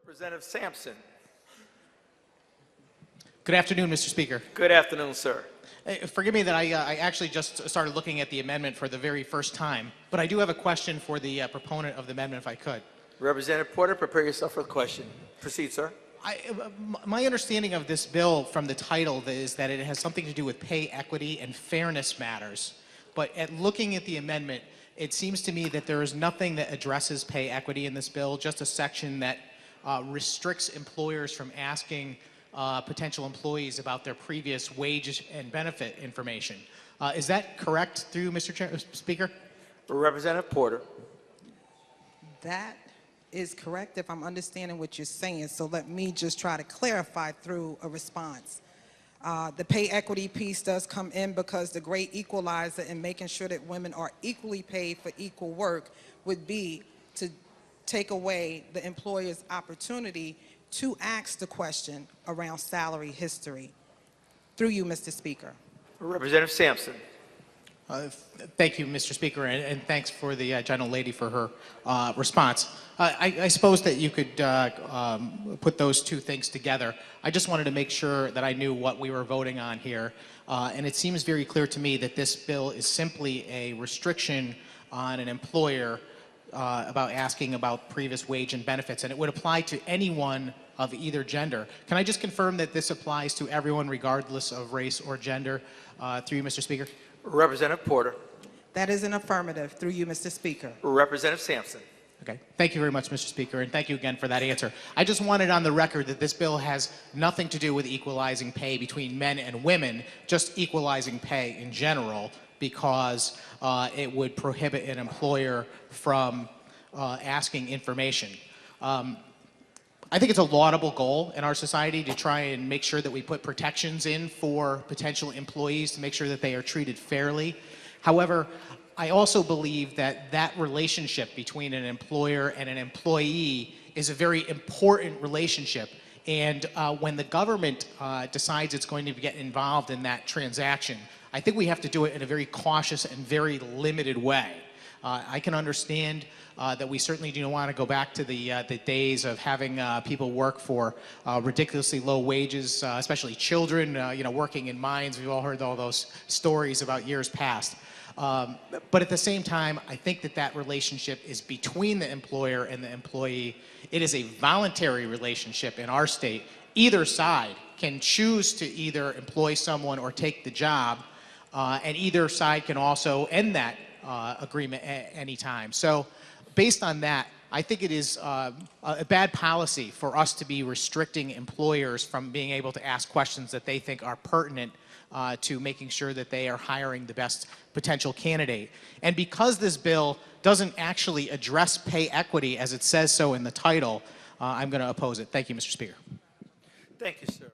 Representative Sampson. Good afternoon, Mr. Speaker. Good afternoon, sir. Forgive me that I actually just started looking at the amendment for the very first time, but I do have a question for the proponent of the amendment, if I could. Representative Porter, prepare yourself for the question. Proceed, sir. My understanding of this bill from the title is that it has something to do with pay equity and fairness matters. But at looking at the amendment, it seems to me that there is nothing that addresses pay equity in this bill, just a section that restricts employers from asking potential employees about their previous wage and benefit information. Is that correct through Mr. Speaker? Representative Porter. That is correct if I'm understanding what you're saying. So let me just try to clarify through a response. The pay equity piece does come in because the great equalizer in making sure that women are equally paid for equal work would be to take away the employer's opportunity to ask the question around salary history. Through you, Mr. Speaker. Representative Sampson. Thank you, Mr. Speaker, and thanks for the gentlelady for her response. I suppose that you could put those two things together. I just wanted to make sure that I knew what we were voting on here, and it seems very clear to me that this bill is simply a restriction on an employer about asking about previous wage and benefits, and it would apply to anyone of either gender. Can I just confirm that this applies to everyone regardless of race or gender? Through you, Mr. Speaker. Representative Porter. That is an affirmative. Through you, Mr. Speaker. Representative Sampson. Okay. Thank you very much, Mr. Speaker, and thank you again for that answer. I just wanted on the record that this bill has nothing to do with equalizing pay between men and women, just equalizing pay in general, because it would prohibit an employer from asking information. I think it's a laudable goal in our society to try and make sure that we put protections in for potential employees to make sure that they are treated fairly. However, I also believe that that relationship between an employer and an employee is a very important relationship. And when the government decides it's going to get involved in that transaction, I think we have to do it in a very cautious and very limited way. I can understand that we certainly do not want to go back to the days of having people work for ridiculously low wages, especially children, working in mines. We've all heard all those stories about years past. But at the same time, I think that that relationship is between the employer and the employee. It is a voluntary relationship in our state. Either side can choose to either employ someone or take the job, and either side can also end that agreement at any time. So based on that, I think it is a bad policy for us to be restricting employers from being able to ask questions that they think are pertinent to making sure that they are hiring the best potential candidate. And because this bill doesn't actually address pay equity as it says so in the title, I'm going to oppose it. Thank you, Mr. Speaker. Thank you, sir.